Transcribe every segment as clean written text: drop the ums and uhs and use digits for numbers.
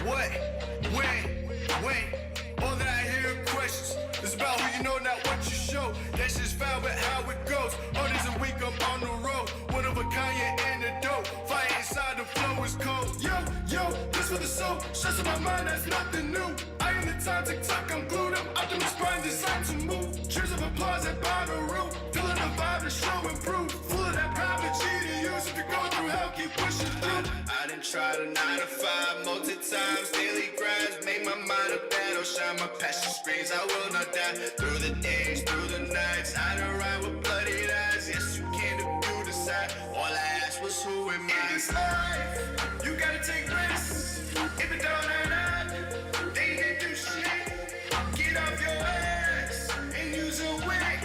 What? When? All that I hear are questions. It's about who you know, not what you show. That's just found, but how it goes. All days a week, I'm on the road. One of a kind, yeah, antidote. Fire inside, the flow is cold. Yo, this for the soul. Stress in my mind, that's nothing new. I am the time, tick-tock, I'm glued. I'm optimus prime, designed to move. Cheers of applause at Bonnaroo. Feeling the vibe, the show improve. Full of that private G to use. If you go through hell, keep pushing through. I done tried a 9 to 5 multi times, daily grinds. Make my mind a battle, shine my passion screams. I will not die through the days, through the nights. I done ride with bloody eyes. Yes, you can if you decide. All I asked was who am I? In this life, you gotta take risks. If it don't add up, they didn't do shit. Get off your ass and use a wig.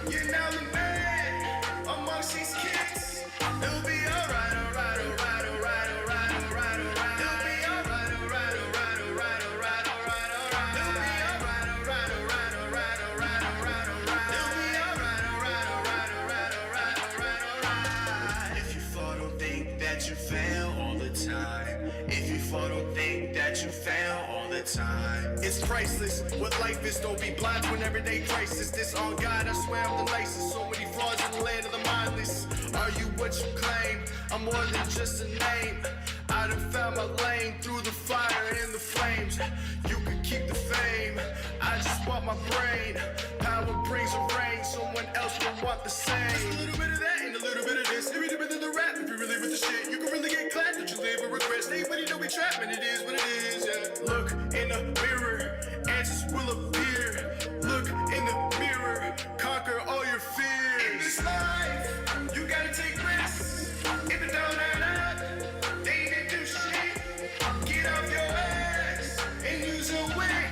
You're now the man amongst these kids. It'll be alright, alright, alright, alright, alright, alright, alright. It'll be alright, alright, alright, alright, alright, alright, alright. It'll be alright, alright, alright, alright, alright, alright, alright. It'll be alright, alright, alright, alright, alright, alright, alright. If you fall, don't think that you fail all the time. If you fall, don't think that you fail all the time. It's priceless. What life is, don't be blind to an everyday crisis. This on God, I swear I'm the nicest. So many flaws in the land of the mindless. Are you what you claim? I'm more than just a name. I done found my lane through the fire and the flames. You can keep the fame, I just want my brain. Power brings a rain, someone else will want the same. Just a little bit of that and a little bit of this. Every bit of the rap, if you really with the shit, you can really get clapped. Don't you live with regrets? Anybody know we trap, man, it is what it is, yeah. Look in the mirror, answers will appear. Look in the mirror, conquer all your fears. In this life, you gotta take risks. If it don't add up, they didn't do shit. Get off your ass and use a wig.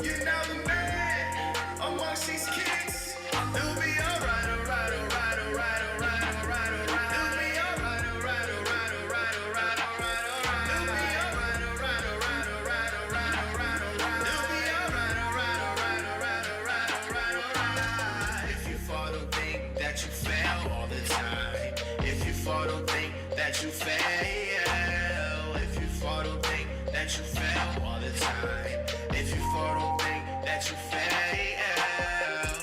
You're now the man amongst these kids. It'll be alright, alright, alright, alright, alright, alright, alright. It'll be alright, alright, alright, alright, alright, alright, alright. It'll be alright, alright, alright, alright, alright, alright, alright. It'll be alright, alright, alright, alright, alright, alright, alright. If you fall, don't think that you fail all the time. If you fall, don't think that you fail. If you fall, don't think that you fail all the time. If you fall, don't think that you fail.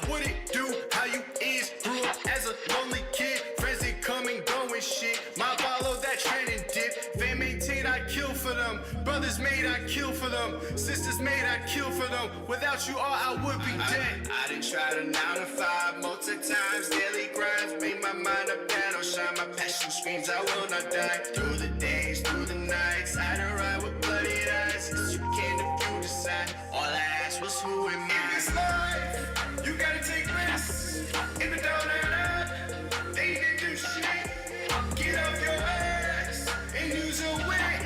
What it do? How you is? Grew up as a lonely kid. Friends they come and go and shit. My follow that trend and dip. Fame 18, I kill for them. Brothers made, I kill for them. Sisters made, I kill for them. Without you all, I would be dead. I done tried a 9 to 5 multi times, daily grinds. Make my mind a battle, shine my passion screams. I will not die through the days, through the nights. I done ride with bloody eyes. Yes, you can if you decide. All I asked was who am I? In this life, you gotta take risks. If it don't add up, they didn't do shit. Get off your ass and use a wig.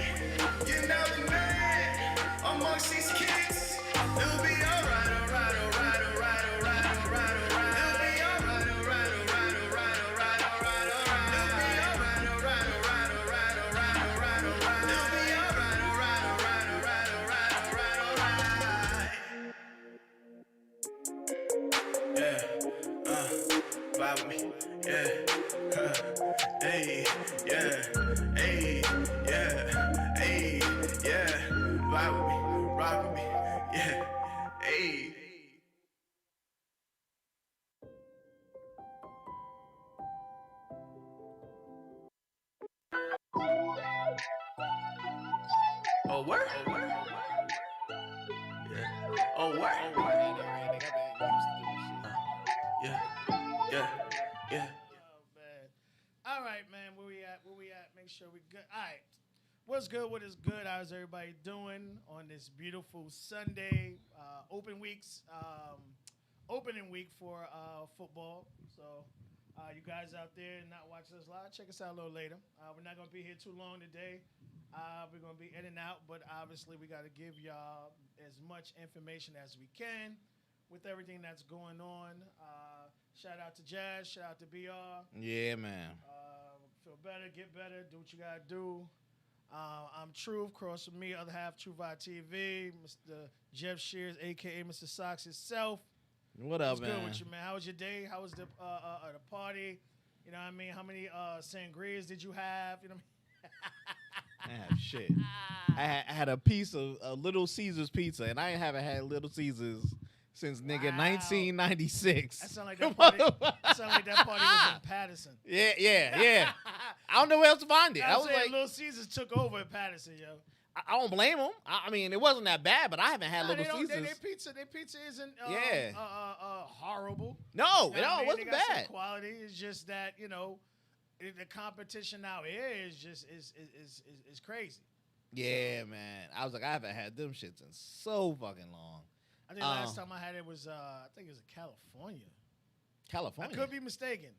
You're now the man amongst these kids. It'll be alright, alright, alright, alright, alright, alright, alright. It'll be alright, alright, alright, alright, alright, alright, alright. It'll be alright, alright, alright, alright, alright, alright, alright. It'll be alright, alright, alright, alright, alright, alright, alright. Yeah, vibe with me, yeah, hey, yeah, hey, yeah, hey, yeah, vibe with me, rock with me, yeah, hey. Oh, word? Oh, word? Yeah. Oh, word? Oh, word? Yeah, yeah, yeah. Oh, man. All right, man. Where we at? Where we at? Make sure we good. All right. What's good? What is good? How's everybody doing on this beautiful Sunday? Opening week for football. So, you guys out there not watching us live, check us out a little later. We're not gonna be here too long today. We're gonna be in and out, but obviously we got to give y'all as much information as we can with everything that's going on. Shout out to Jazz. Shout out to BR. Yeah, man. Feel better, get better, do what you gotta do. I'm Truth, across from me, other half Truth TV, Mr. Jeff Shears, aka Mr. Sox himself. What up, What's man? good with you, man? How was your day? How was the party? You know what I mean? How many sangrias did you have? You know what I mean? I have shit. I had a piece of a Little Caesars pizza, and I haven't had Little Caesars since nigga Wow. 1996. That sound like that party. That sound like that party was in Patterson. Yeah. I don't know where else to find it. I was like, Little Caesars took over in Patterson, yo. I don't blame them. I mean, it wasn't that bad, but I haven't had Nah, Little they don't- Caesars. Their pizza isn't Yeah. horrible. No, You know what I it mean? wasn't They got some bad. quality. It's just that the competition out here is just is crazy. Yeah, man. I was like, I haven't had them shits in so fucking long. I think last time I had it was I think it was in California. California. I could be mistaken,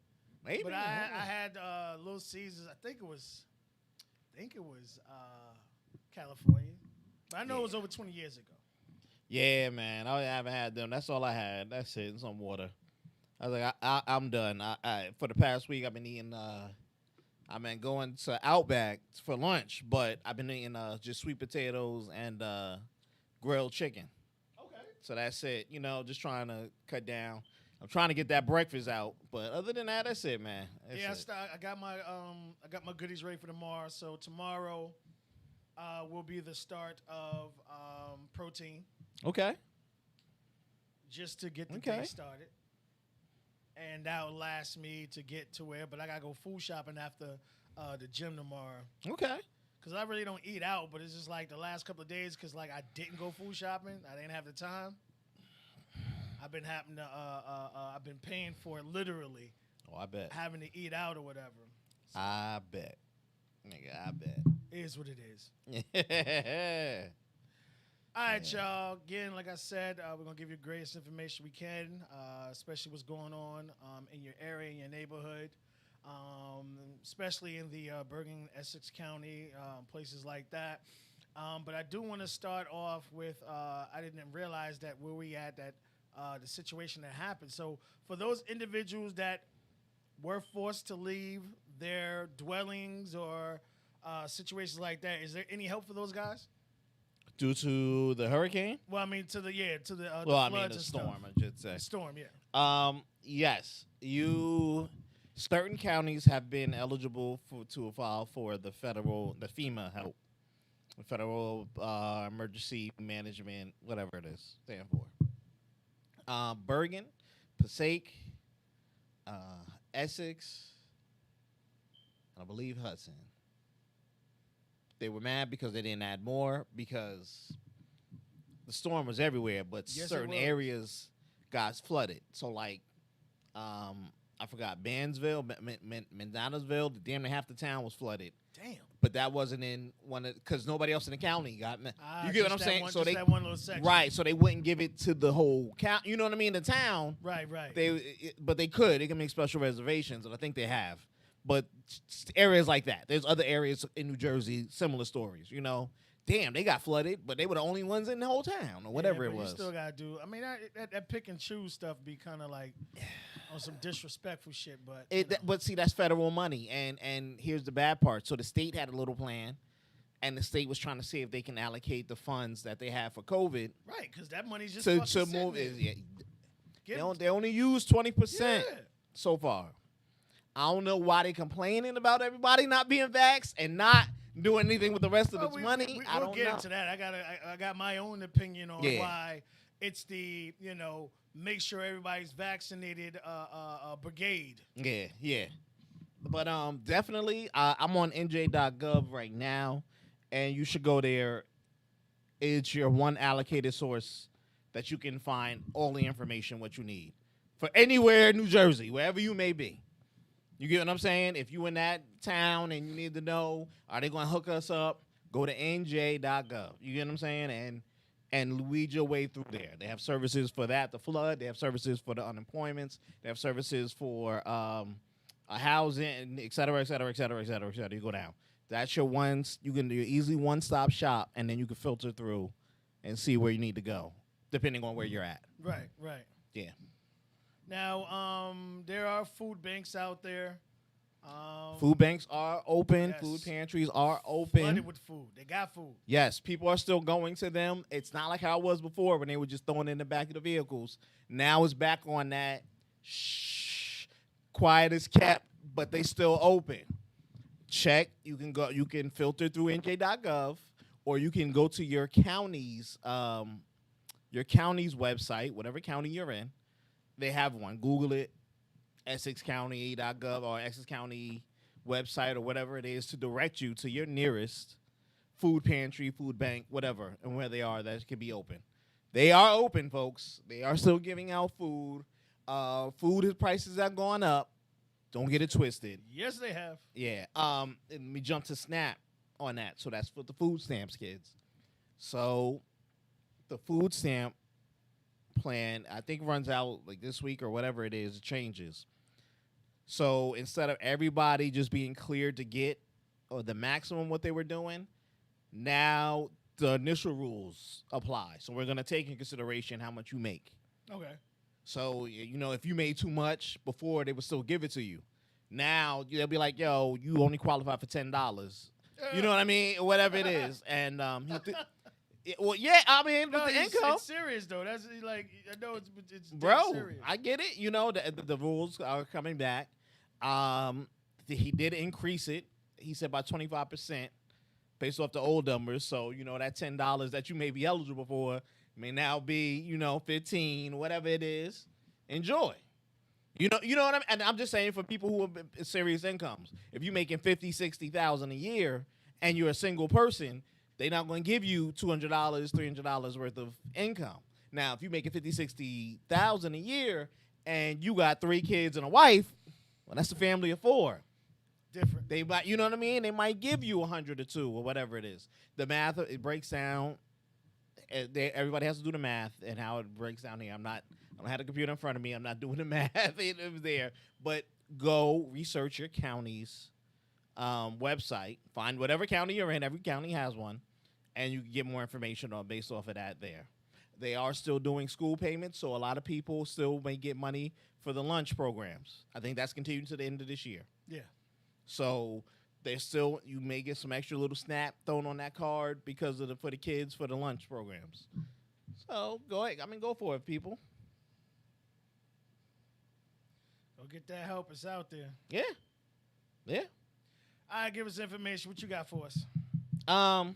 Maybe. but I had Little Caesars. I think it was California. But I know it was over 20 years ago. Yeah, man. I haven't had them. That's all I had. That's it. And some water. I was like, I'm done. For the past week, I've been eating. I've been going to Outback for lunch, but I've been eating just sweet potatoes and grilled chicken. Okay. So that's it. Just trying to cut down. I'm trying to get that breakfast out, but other than that, that's it, man. That's it. I got my goodies ready for tomorrow. So tomorrow will be the start of protein, Okay. just to get the Okay. day started. And that will last me to get to where, but I gotta go food shopping after the gym tomorrow. Okay. Cause I really don't eat out, but it's just like the last couple of days, cause like I didn't go food shopping, I didn't have the time. I've been I've been paying for it literally, Oh, I bet. having to eat out or whatever. So I bet. Nigga, I bet. it is what it is. Yeah. All right, y'all. Again, like I said, we're going to give you the greatest information we can, especially what's going on in your area, in your neighborhood, especially in the Bergen, Essex County, places like that. But I do want to start off with, I didn't realize that where we at, that the situation that happened. So for those individuals that were forced to leave their dwellings or situations like that, is there any help for those guys? Due to the hurricane? Well, I mean, to the Well, I floods mean, the and storm, stuff. I should say. Storm, yeah. Yes, certain counties have been eligible to file for the FEMA help, the Federal Emergency Management, whatever it is, stand for. Bergen, Passaic, Essex, and I believe Hudson. They were mad because they didn't add more because the storm was everywhere, but Yes, it certain was. areas got flooded. So, like, I forgot, Mansville, Mendonaville, damn near half the town was flooded. Damn. But that wasn't in because nobody else in the county got. You get what I'm saying? So that one little section. Right, so they wouldn't give it to the whole county. You know what I mean? The town, Right. but they could. They can make special reservations, and I think they have. But areas like that, there's other areas in New Jersey, similar stories. Damn, they got flooded, but they were the only ones in the whole town or whatever Yeah, it but was. You still gotta do. I mean, that pick and choose stuff be kind of like on some disrespectful shit. But But see, that's federal money, and here's the bad part. So the state had a little plan, and the state was trying to see if they can allocate the funds that they have for COVID right, because that money's just to fucking move. sitting there. They only used 20% Yeah. so far. I don't know why they complaining about everybody not being vaxxed and not doing anything with the rest of Well, the money. I we'll don't get know. into that. I got my own opinion on Yeah. why it's the make sure everybody's vaccinated brigade. Yeah. But definitely, I'm on NJ.gov right now, and you should go there. It's your one allocated source that you can find all the information what you need for anywhere in New Jersey, wherever you may be. You get what I'm saying? If you in that town and you need to know, are they going to hook us up? Go to NJ.gov. You get what I'm saying? And lead your way through there. They have services for that, the flood. They have services for the unemployments. They have services for housing, et cetera, et cetera, et cetera, et cetera, et cetera. You go down. That's your you can do your easy one-stop shop, and then you can filter through and see where you need to go, depending on where you're at. Right. Yeah. Now, there are food banks out there. Food banks are open. Yes. Food pantries are open. Flooded with food. They got food. Yes, people are still going to them. It's not like how it was before when they were just throwing it in the back of the vehicles. Now it's back on that quiet as kept, but they still open. check. You can filter through NJ.gov, or you can go to your county's website, whatever county you're in. They have one. Google it, EssexCounty.gov or Essex County website or whatever it is to direct you to your nearest food pantry, food bank, whatever, and where they are that can be open. They are open, folks. They are still giving out food. Food prices have gone up. Don't get it twisted. Yes, they have. Yeah. And we jump to SNAP on that. So that's for the food stamps, kids. So the food stamp plan, I think, runs out like this week or whatever it is. It changes. So instead of everybody just being cleared to get or the maximum what they were doing, now the initial rules apply. So we're going to take in consideration how much you make. Okay. So, if you made too much before, they would still give it to you. Now, they'll be like, yo, you only qualify for $10. You know what I mean? Whatever it is. And, well, yeah, I mean, with the income. It's serious, though. That's like, I know it's Bro, serious. I get it. The rules are coming back. He did increase it. He said by 25% based off the old numbers. So, that $10 that you may be eligible for may now be, 15, whatever it is. Enjoy. You know what I mean? And I'm just saying for people who have serious incomes. If you're making $50,000, $60,000 a year and you're a single person, they're not going to give you $200, $300 worth of income. Now, if you're making $50,000, $60,000 a year and you got 3 kids and a wife, well, that's a family of 4. Different. They might, you know what I mean? They might give you 100 or 2 or whatever it is. The math, it breaks down. Everybody has to do the math and how it breaks down here. I don't have the computer in front of me. I'm not doing the math. It was there. But go research your county's website. Find whatever county you're in. Every county has one. And you can get more information based off of that there. They are still doing school payments, so a lot of people still may get money for the lunch programs. I think that's continuing to the end of this year. Yeah. So you may get some extra little snap thrown on that card because for the kids for the lunch programs. So go ahead. Go for it, people. Go get that help. It's out there. Yeah. Yeah. All right, give us information. What you got for us? Oh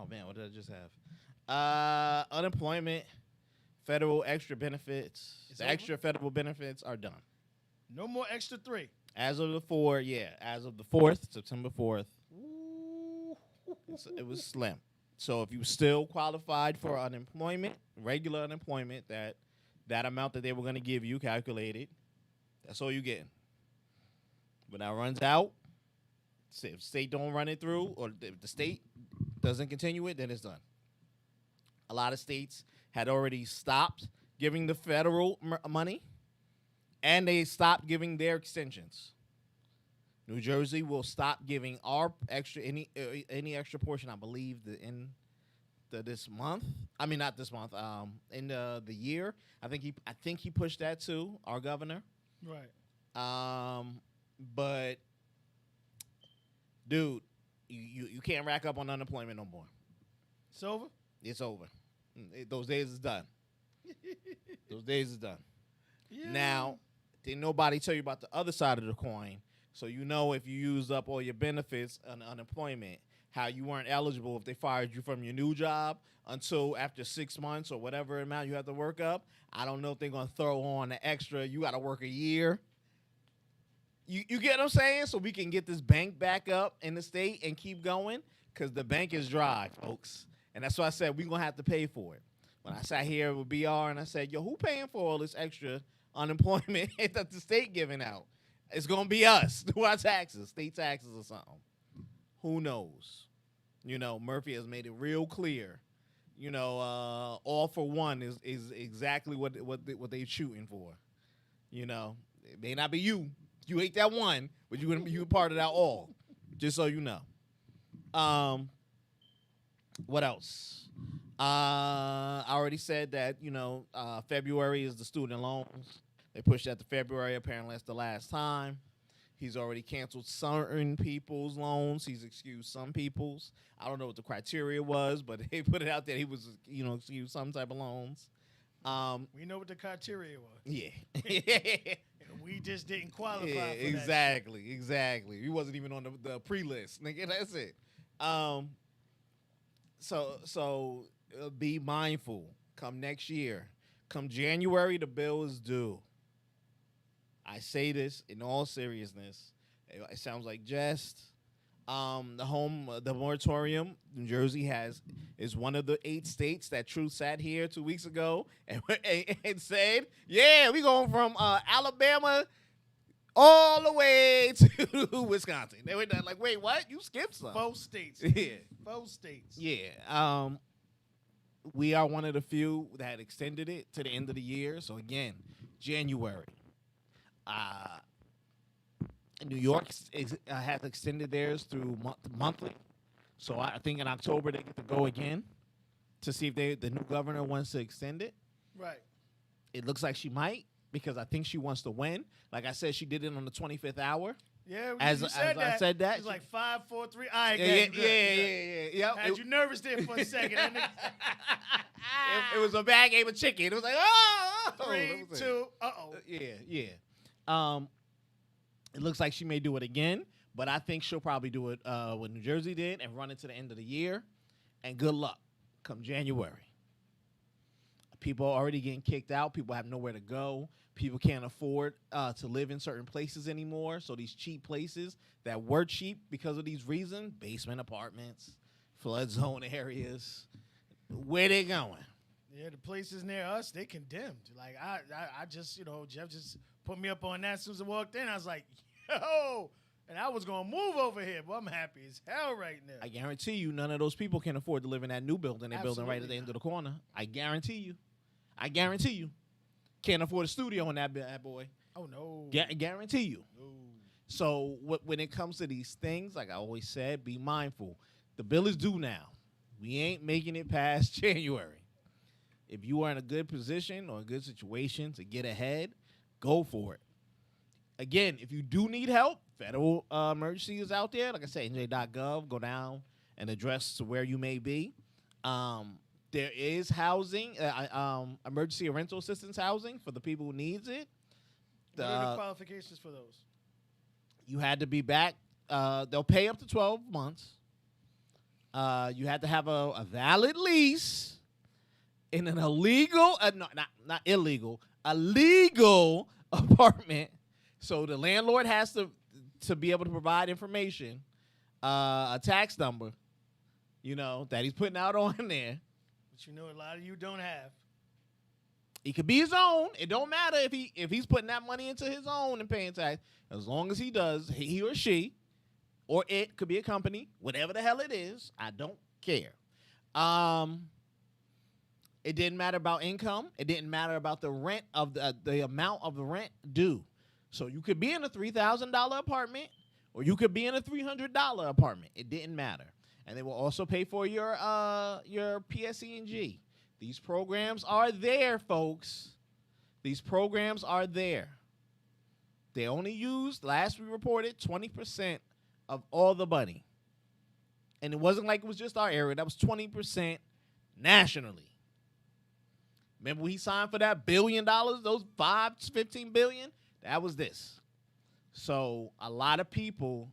man, what did I just have? Unemployment, federal extra benefits. The extra federal benefits are done. No more extra 3. As of the 4th, September 4th, it was slim. So if you still qualified for unemployment, regular unemployment, that amount that they were going to give you calculated, that's all you getting. When that runs out, if state don't run it through, or if the state doesn't continue it, then it's done. A lot of states had already stopped giving the federal money, and they stopped giving their extensions. New Jersey will stop giving our extra any extra portion. I believe this month. I mean, not this month. In the year. I think he pushed that too. Our governor. Right. But dude, you can't rack up on unemployment no more. It's over. It's over. Those days is done. Those days is done. Yeah. Now, didn't nobody tell you about the other side of the coin? So if you used up all your benefits on unemployment, how you weren't eligible if they fired you from your new job until after 6 months or whatever amount you have to work up. I don't know if they're going to throw on the extra. You got to work a year. You get what I'm saying? So we can get this bank back up in the state and keep going, because the bank is dry, folks. And that's why I said we're going to have to pay for it. When I sat here with BR and I said, yo, who paying for all this extra unemployment that the state giving out? It's going to be us through our taxes, state taxes or something. Who knows? Murphy has made it real clear. All for one is exactly what they're shooting for. It may not be you. You ate that one, but you part of that all. Just so you know. What else? I already said that, February is the student loans. They pushed that to February. Apparently, that's the last time. He's already canceled certain people's loans. He's excused some people's. I don't know what the criteria was, but they put it out there. He was, excused some type of loans. We know what the criteria was. Yeah. And we just didn't qualify Yeah, for that. exactly. He wasn't even on the pre-list, nigga. That's it. So be mindful. Come next year, come January, the bill is due. I say this in all seriousness. It sounds like jest. The moratorium, New Jersey is one of the 8 states that Truth sat here 2 weeks ago and said, yeah, we going from Alabama all the way to Wisconsin. They were like, wait, what? You skipped some. 4 states. Yeah. 4 states. Yeah. We are one of the few that extended it to the end of the year. So again, January. New York has extended theirs through monthly. So I think in October they get to go again to see if the new governor wants to extend it. Right. It looks like she might because I think she wants to win. Like I said, she did it on the 25th hour. Yeah, As you I said that. She's like 5, 4, 3. All right, Yeah. Had you nervous there for a second. It was a bad game of chicken. It was like, oh, 3, 2, uh-oh. Yeah. It looks like she may do it again, but I think she'll probably do it what New Jersey did and run it to the end of the year. And good luck come January. People are already getting kicked out. People have nowhere to go. People can't afford to live in certain places anymore. So these cheap places that were cheap because of these reasons, basement apartments, flood zone areas, where they going? Yeah, the places near us, they condemned. Like, I just, Jeff just put me up on that as soon as I walked in. I was like, yo, and I was going to move over here, but I'm happy as hell right now. I guarantee you none of those people can afford to live in that new building they're building right at the Absolutely end of the corner. I guarantee you. Can't afford a studio in that bad boy. Oh, no. Guarantee you. No. So when it comes to these things, like I always said, be mindful. The bill is due now. We ain't making it past January. If you are in a good position or a good situation to get ahead, go for it. Again, if you do need help, federal emergency is out there. Like I said, nj.gov, go down and address to where you may be. There is housing, emergency rental assistance housing for the people who needs it. What are the qualifications for those? You had to be back. They'll pay up to 12 months. You had to have a valid lease in an illegal, not illegal, a legal apartment. So the landlord has to be able to provide information, a tax number, that he's putting out on there. But a lot of you don't have. He could be his own. It don't matter if he's putting that money into his own and paying tax. As long as he does, he or she, or it could be a company, whatever the hell it is. I don't care. It didn't matter about income. It didn't matter about the rent of the amount of the rent due. So you could be in a $3,000 apartment, or you could be in a $300 apartment. It didn't matter. And they will also pay for your PSE&G. These programs are there, folks. These programs are there. They only used, last we reported, 20% of all the money. And it wasn't like it was just our area. That was 20% nationally. Remember when he signed for that $1 billion, those 15 billion? That was this. So a lot of people,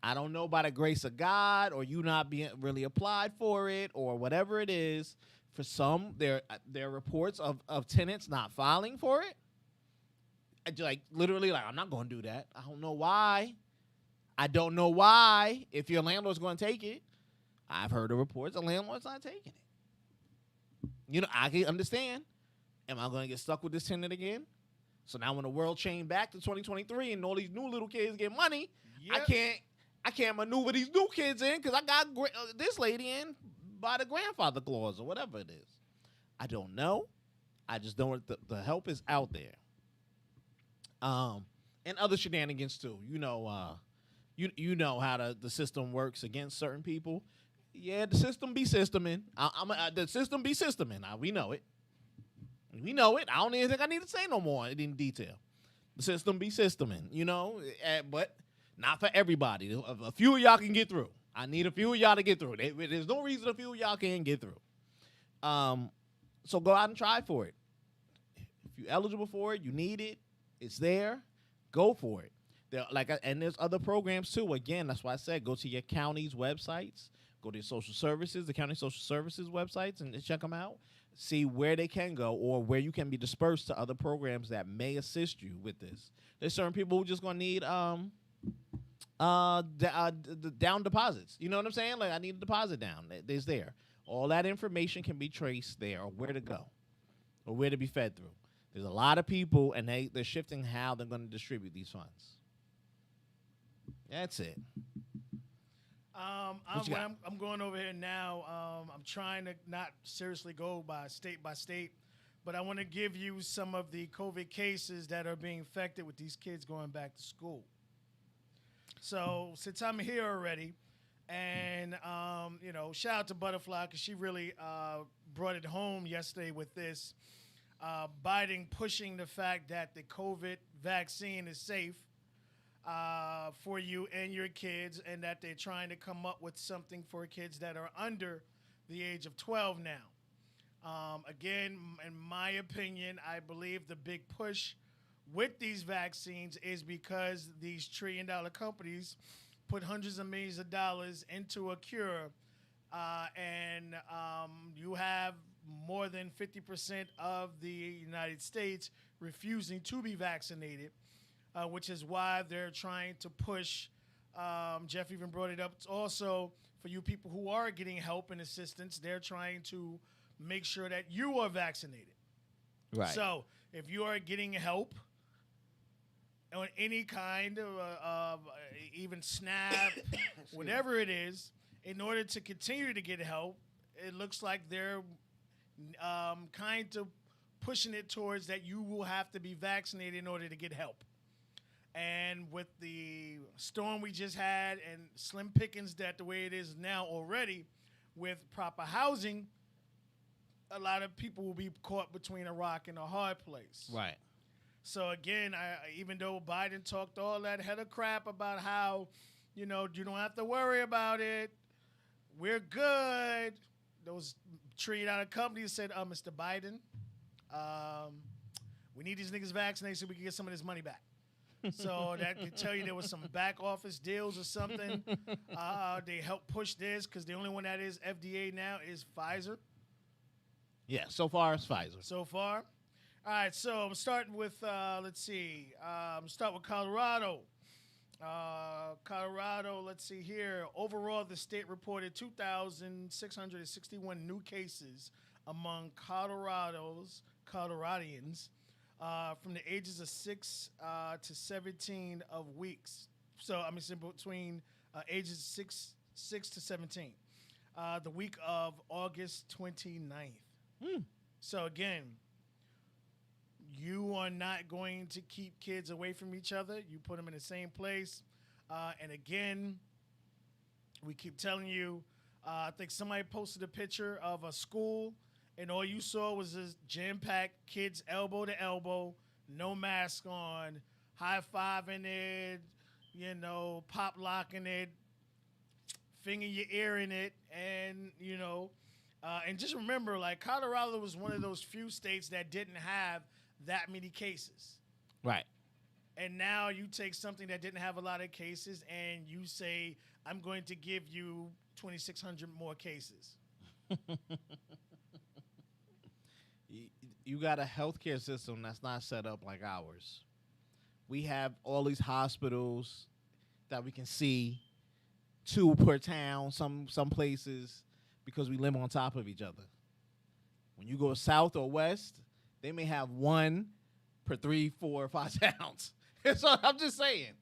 I don't know, by the grace of God or you not being really applied for it or whatever it is, for some, there are reports of tenants not filing for it. Literally, I'm not going to do that. I don't know why. If your landlord's going to take it. I've heard of reports the landlord's not taking it. I can understand. Am I going to get stuck with this tenant again? So now when the world changed back to 2023 and all these new little kids get money, yep. I can't maneuver these new kids in because I got this lady in by the grandfather clause or whatever it is. I don't know. I just know the help is out there. And other shenanigans too. You know how the system works against certain people. Yeah, the system be systeming. The system be systeming. We know it. We know it. I don't even think I need to say no more in detail. The system be systeming, but not for everybody. A few of y'all can get through. I need a few of y'all to get through. There's no reason a few of y'all can't get through. So go out and try for it. If you're eligible for it, you need it, it's there, go for it. And there's other programs too. Again, that's why I said go to your county's websites, go to your social services, the county social services websites, and check them out. See where they can go or where you can be dispersed to other programs that may assist you with this. There's certain people who just gonna need the down deposits. You know what I'm saying? Like I need a deposit down. There's there. All that information can be traced there, or where to go, or where to be fed through. There's a lot of people, and they're shifting how they're going to distribute these funds. That's it. I'm going over here now. I'm trying to not seriously go by state, but I want to give you some of the COVID cases that are being affected with these kids going back to school. So since I'm here already, and shout out to Butterfly because she really brought it home yesterday with this. Biden pushing the fact that the COVID vaccine is safe for you and your kids, and that they're trying to come up with something for kids that are under the age of 12 now. Again, in my opinion, I believe the big push with these vaccines is because these trillion-dollar companies put hundreds of millions of dollars into a cure, and you have more than 50% of the United States refusing to be vaccinated, which is why they're trying to push. Jeff even brought it up. It's also for you people who are getting help and assistance, they're trying to make sure that you are vaccinated. Right. So if you are getting help on any kind of even SNAP, whatever it is, in order to continue to get help, it looks like they're kind of pushing it towards that you will have to be vaccinated in order to get help. And with the storm we just had and slim pickings that the way it is now already with proper housing, a lot of people will be caught between a rock and a hard place. Right. So again, even though Biden talked all that head of crap about how, you don't have to worry about it, we're good. Those trillion-dollar companies said, Mr. Biden, we need these niggas vaccinated so we can get some of this money back. So that could tell you there was some back office deals or something. They helped push this because the only one that is FDA now is Pfizer. Yeah, so far it's Pfizer. So far. All right, so I'm starting with, start with Colorado. Colorado, let's see here. Overall, the state reported 2,661 new cases among Coloradians from the ages of 6 to 17 of weeks. So, between ages 6 to 17. The week of August 29th. So, again, you are not going to keep kids away from each other. You put them in the same place. And again, we keep telling you, I think somebody posted a picture of a school, and all you saw was this jam-packed kids elbow to elbow, no mask on, high-fiving it, pop-locking it, finger your ear in it, and, and just remember, like, Colorado was one of those few states that didn't have that many cases. Right. And now you take something that didn't have a lot of cases and you say, I'm going to give you 2,600 more cases. You got a healthcare system that's not set up like ours. We have all these hospitals that we can see, 2 per town, some places, because we live on top of each other. When you go south or west, they may have 1 per 3, 4, 5 towns. So I'm just saying.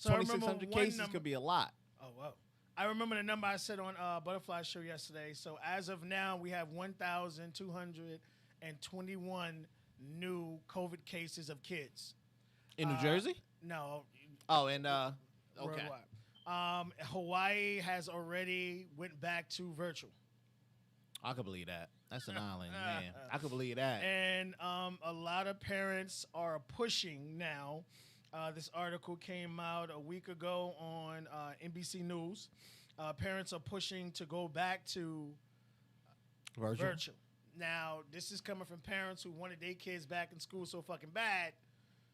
2,600 cases could be a lot. Oh, wow. I remember the number I said on Butterfly Show yesterday. So as of now, we have 1,221 new COVID cases of kids. In New Jersey? No. Oh, and okay. Hawaii has already went back to virtual. I could believe that. That's an island, man. I could believe that. And a lot of parents are pushing now. This article came out a week ago on NBC News. Parents are pushing to go back to virtual. Now, this is coming from parents who wanted their kids back in school so fucking bad,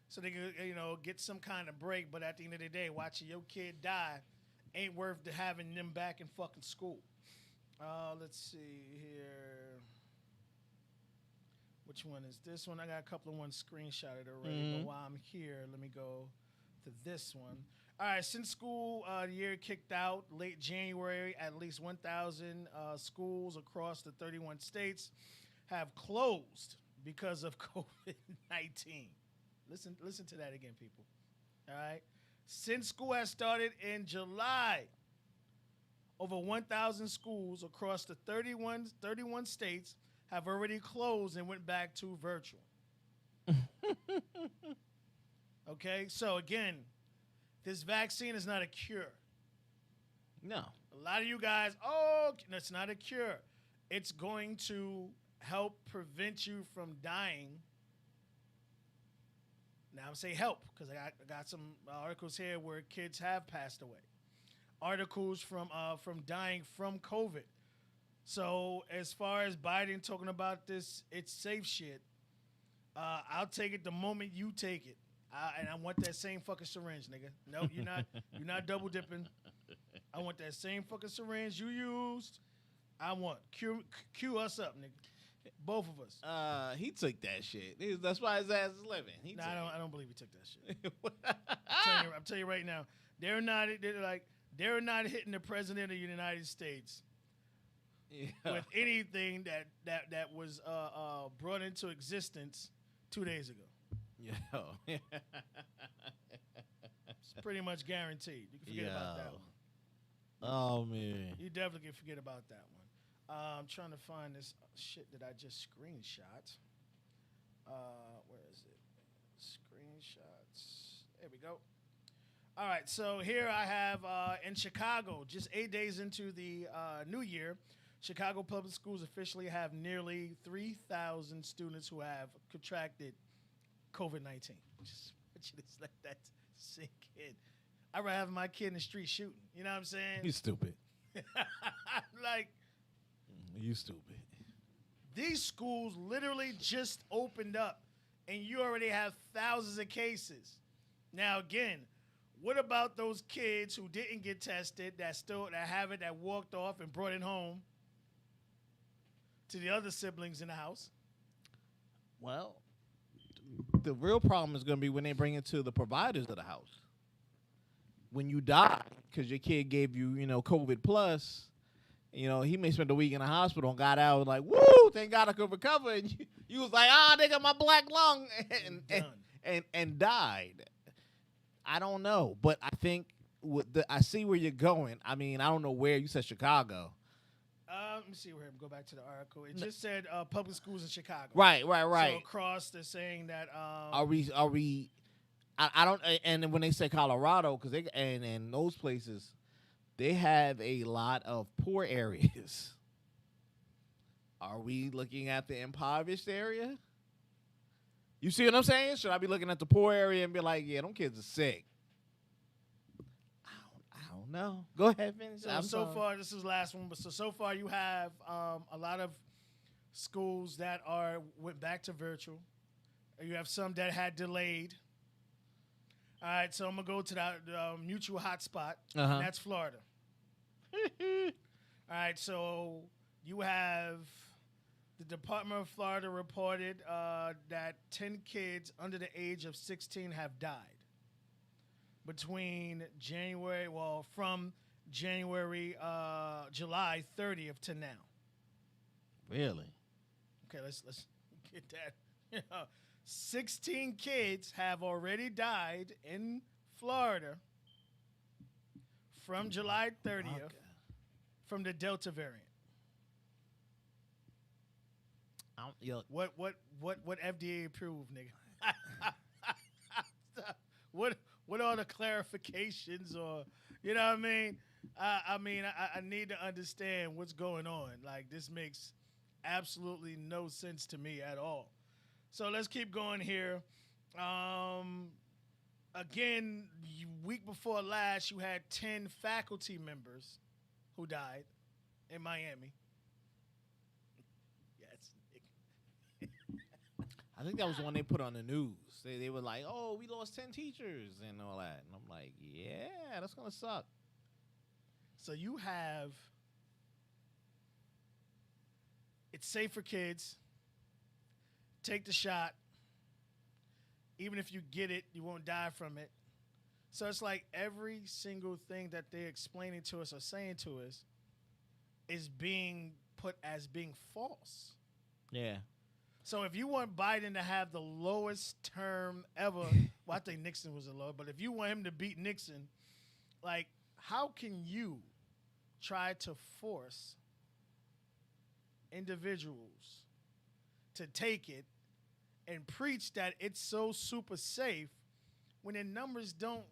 so they could, get some kind of break. But at the end of the day, watching your kid die ain't worth having them back in fucking school. Let's see here. Which one is this one? I got a couple of ones screenshotted already, but while I'm here, let me go to this one. All right, since school year kicked out late January, at least 1,000 schools across the 31 states have closed because of COVID-19. Listen to that again, people. All right. Since school has started in July, over 1,000 schools across the 31 states have already closed and went back to virtual. Okay, so again, this vaccine is not a cure. No. A lot of you guys, it's not a cure. It's going to help prevent you from dying. Now I'm saying help because I got some articles here where kids have passed away. Articles from dying from COVID. So as far as Biden talking about this, it's safe shit. I'll take it the moment you take it. And I want that same fucking syringe, nigga. No, you're not double dipping. I want that same fucking syringe you used. I want cue us up, nigga. Both of us. He took that shit. That's why his ass is living. I don't believe he took that shit. I'm telling you right now, they're not hitting the president of the United States with anything that was brought into existence 2 days ago. Yo. It's pretty much guaranteed. You can forget about that one. Oh, man. You definitely can forget about that one. I'm trying to find this shit that I just screenshot. Where is it? Screenshots. There we go. All right, so here I have in Chicago, just 8 days into the new year, Chicago public schools officially have nearly 3,000 students who have contracted COVID-19. Just want you to let that sink in. I'd rather have my kid in the street shooting. You know what I'm saying? You stupid. Like, you stupid. These schools literally just opened up, and you already have thousands of cases. Now, again, what about those kids who didn't get tested, that have it, that walked off and brought it home to the other siblings in the house? Well, the real problem is going to be when they bring it to the providers of the house. When you die because your kid gave you, COVID plus, he may spend a week in the hospital and got out like, woo, thank God I could recover. And you was like, they got my black lung and died. I don't know, but I think I see where you're going. I mean, I don't know where. You said Chicago. Let me see where. Go back to the article. It just said public schools in Chicago. Right. So across, they're saying that. Are we? I don't. And when they say Colorado, because and those places, they have a lot of poor areas. Are we looking at the impoverished area? You see what I'm saying? Should I be looking at the poor area and be like, yeah, them kids are sick? I don't know. Go ahead, finish. So far, this is the last one. But so far, you have a lot of schools that went back to virtual. You have some that had delayed. All right, so I'm gonna go to the mutual hotspot. And that's Florida. All right, so you have the Department of Florida reported that 10 kids under the age of 16 have died between from July 30th to now. Really? Okay, let's get that. 16 kids have already died in Florida from July 30th from the Delta variant. What FDA approved, nigga? What are the clarifications, or you know what I mean? I need to understand what's going on. Like, this makes absolutely no sense to me at all. So let's keep going here. Again, week before last, you had 10 faculty members who died in Miami. I think that was the one they put on the news. They were like, "Oh, we lost 10 teachers and all that," and I'm like, "Yeah, that's gonna suck." So you have it's safe for kids. Take the shot. Even if you get it, you won't die from it. So it's like every single thing that they're explaining to us or saying to us is being put as being false. Yeah. So if you want Biden to have the lowest term ever, well, I think Nixon was the low, but if you want him to beat Nixon, like, how can you try to force individuals to take it and preach that it's so super safe when the numbers don't?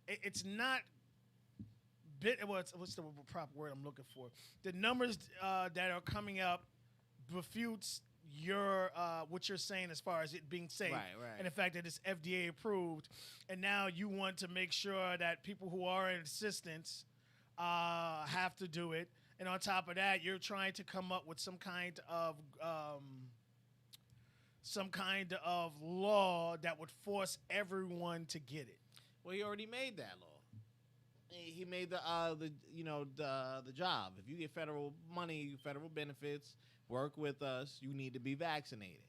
It's not. What's the proper word I'm looking for? The numbers that are coming up refutes your what you're saying as far as it being safe, Right. and the fact that it's FDA approved, and now you want to make sure that people who are in assistance have to do it, and on top of that, you're trying to come up with some kind of law that would force everyone to get it. Well, he already made that law. He made the job. If you get federal money, federal benefits, work with us, you need to be vaccinated.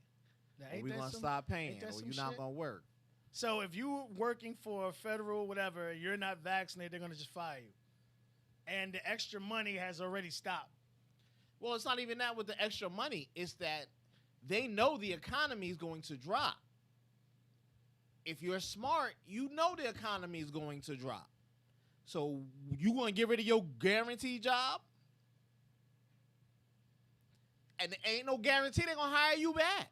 Now, Or ain't we're that gonna some- stop paying, ain't that or some you're not shit? gonna work. So if you're working for a federal whatever, you're not vaccinated, they're going to just fire you. And the extra money has already stopped. Well, it's not even that with the extra money. It's that they know the economy is going to drop. If you're smart, you know the economy is going to drop. So you want to get rid of your guaranteed job? And there ain't no guarantee they're going to hire you back.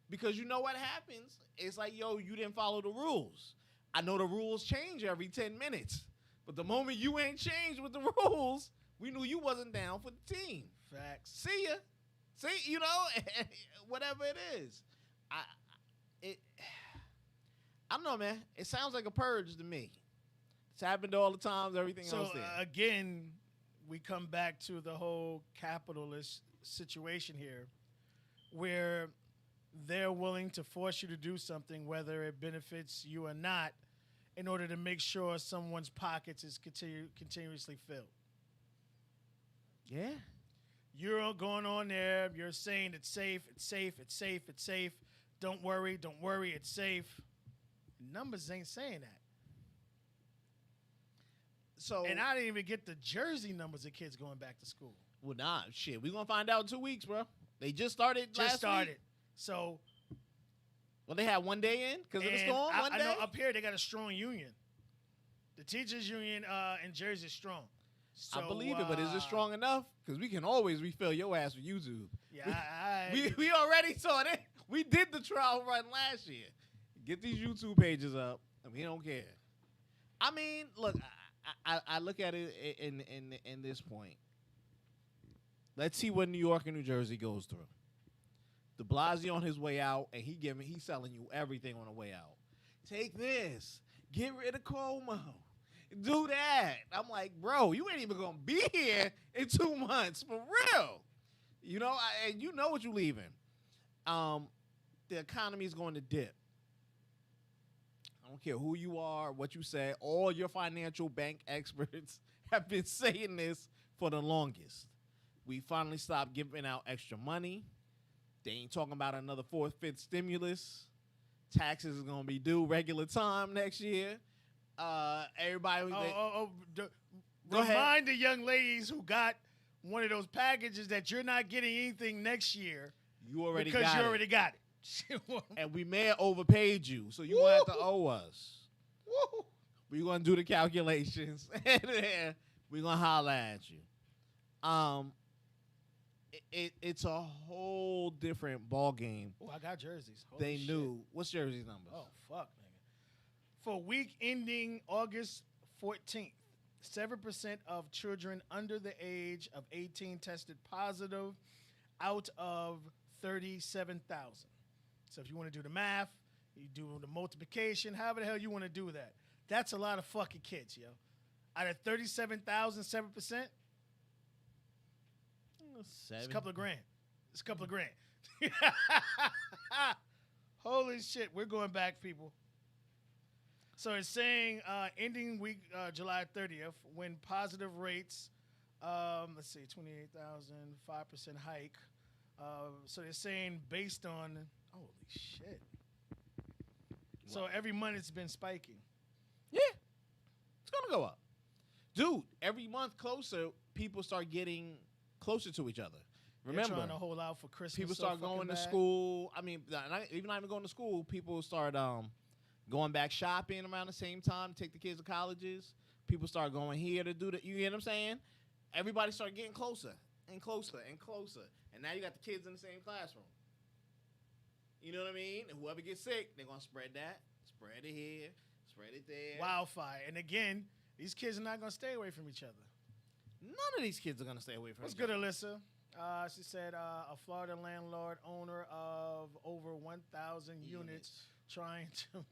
Because you know what happens? It's like, yo, you didn't follow the rules. I know the rules change every 10 minutes. But the moment you ain't changed with the rules, we knew you wasn't down for the team. Facts. See ya. See, whatever it is. I don't know, man. It sounds like a purge to me. It's happened all the times, everything So else there. again, we come back to the whole capitalist situation here, where they're willing to force you to do something, whether it benefits you or not, in order to make sure someone's pockets is continuously filled. Yeah. You're going on there, you're saying it's safe, it's safe, it's safe, it's safe. Don't worry, it's safe. Numbers ain't saying that. So, And I didn't even get the jersey numbers of kids going back to school. well, nah, shit. We're going to find out in 2 weeks, bro. They just started last Just started. week. So Well, they had 1 day in because of the and storm, I one day? know up here they got a strong union. The teachers union in Jersey is strong. So, I believe it, but is it strong enough? Because we can always refill your ass with YouTube. Yeah, We already saw that. We did the trial run last year. Get these YouTube pages up, and we don't care. I mean, look, I look at it in this point. Let's see what New York and New Jersey goes through. De Blasio on his way out, and he's selling you everything on the way out. Take this, get rid of Cuomo, do that. I'm like, bro, you ain't even gonna be here in 2 months for real. And you know what you leaving. The economy is going to dip. I don't care who you are, what you say. All your financial bank experts have been saying this for the longest. We finally stopped giving out extra money. They ain't talking about another 4th, 5th stimulus. Taxes is going to be due regular time next year. Everybody... Go ahead. Remind the young ladies who got one of those packages that you're not getting anything next year You already because got you it. already got it. And we may have overpaid you, so you won't have to owe us. Woo. We're going to do the calculations, and then we're going to holler at you. It's a whole different ball game. Oh, I got jerseys. Holy They shit. knew. What's Jersey's number? Oh, fuck, nigga. For week ending August 14th, 7% of children under the age of 18 tested positive out of 37,000. So if you want to do the math, you do the multiplication, however the hell you want to do that. That's a lot of fucking kids, yo. Out of 37,000, 7%, it's a couple of grand. It's a couple of grand. Holy shit, we're going back, people. So it's saying ending week July 30th when positive rates, let's see, 28,000, 5% hike. So they're saying based on, holy shit. So every month it's been spiking. Yeah, it's gonna go up, dude. Every month closer, people start getting closer to each other. Remember, They're trying to hold out for Christmas. people so start fucking going to bad. school. I mean, even not even going to school. People start going back shopping around the same time. Take the kids to colleges. People start going here to do that. You get what I'm saying? Everybody start getting closer and closer and closer. And now you got the kids in the same classroom. You know what I mean? And whoever gets sick, they're gonna spread that. Spread it here. Spread it there. Wildfire. And again, these kids are not going to stay away from each other. None of these kids are gonna stay away from. What's each good, other. Alyssa? She said a Florida landlord owner of over 1,000 units trying to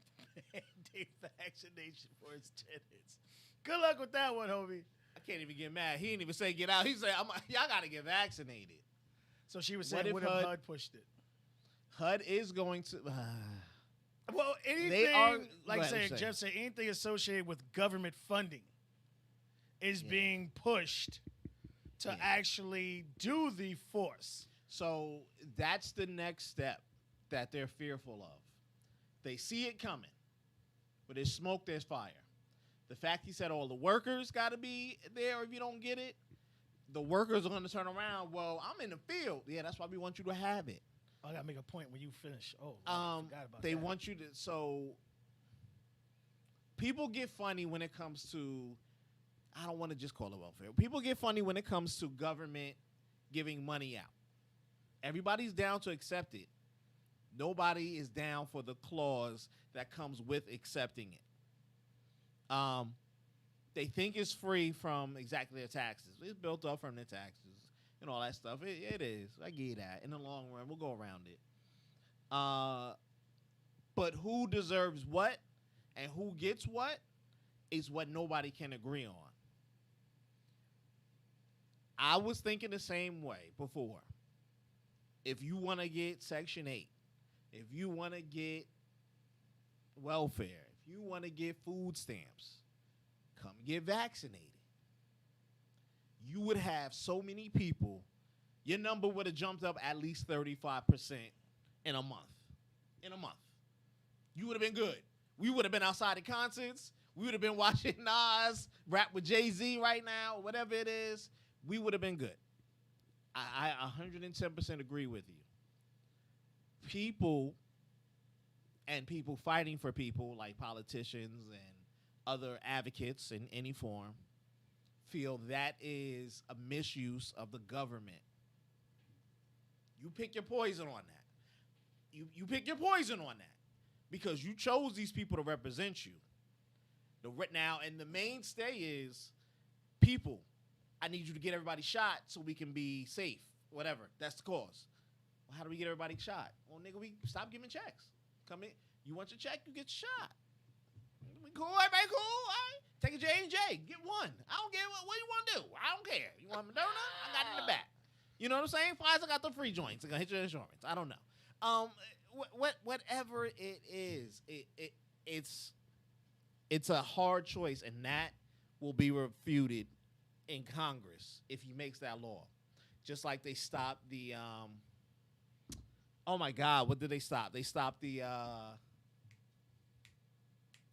mandate vaccination for his tenants. Good luck with that one, Hobie. I can't even get mad. He didn't even say get out. He said, y'all got to get vaccinated. So she was What saying, if what if HUD HUD pushed it? HUD is going to. Well, anything, They are- like go ahead, saying, say. Jeff said, anything associated with government funding is Yeah. being pushed to Yeah. actually do the force. So that's the next step that they're fearful of. They see it coming, but there's smoke, there's fire. The fact he said all the workers got to be there if you don't get it, the workers are going to turn around. Well, I'm in the field. Yeah, that's why we want you to have it. I got to make a point when you finish. Oh, I forgot about They that. want you to. So people get funny when it comes to. I don't want to just call it welfare. People get funny when it comes to government giving money out. Everybody's down to accept it. Nobody is down for the clause that comes with accepting it. They think it's free from exactly their taxes. It's built up from their taxes and all that stuff. It is. I get that. In the long run, we'll go around it. But who deserves what and who gets what is what nobody can agree on. I was thinking the same way before. If you want to get Section 8, if you want to get welfare, if you want to get food stamps, come get vaccinated. You would have so many people, your number would have jumped up at least 35% in a month. In a month. You would have been good. We would have been outside at concerts. We would have been watching Nas rap with Jay-Z right now, or whatever it is. We would have been good. I 110% agree with you. People fighting for people like politicians and other advocates in any form feel that is a misuse of the government. You pick your poison on that. You pick your poison on that because you chose these people to represent you. Now, and the mainstay is people. I need you to get everybody shot so we can be safe. Whatever. That's the cause. Well, how do we get everybody shot? Well, nigga, we stop giving checks. Come in. You want your check, you get shot. We cool, everybody cool? All right. Take a J&J. Get one. I don't care what you want to do. I don't care. You want Moderna? I got it in the back. You know what I'm saying? Pfizer got the free joints. They're going to hit your insurance. I don't know. Whatever it is, it's a hard choice, and that will be refuted in Congress if he makes that law. Just like they stopped the oh my God, what did they stop? They stopped the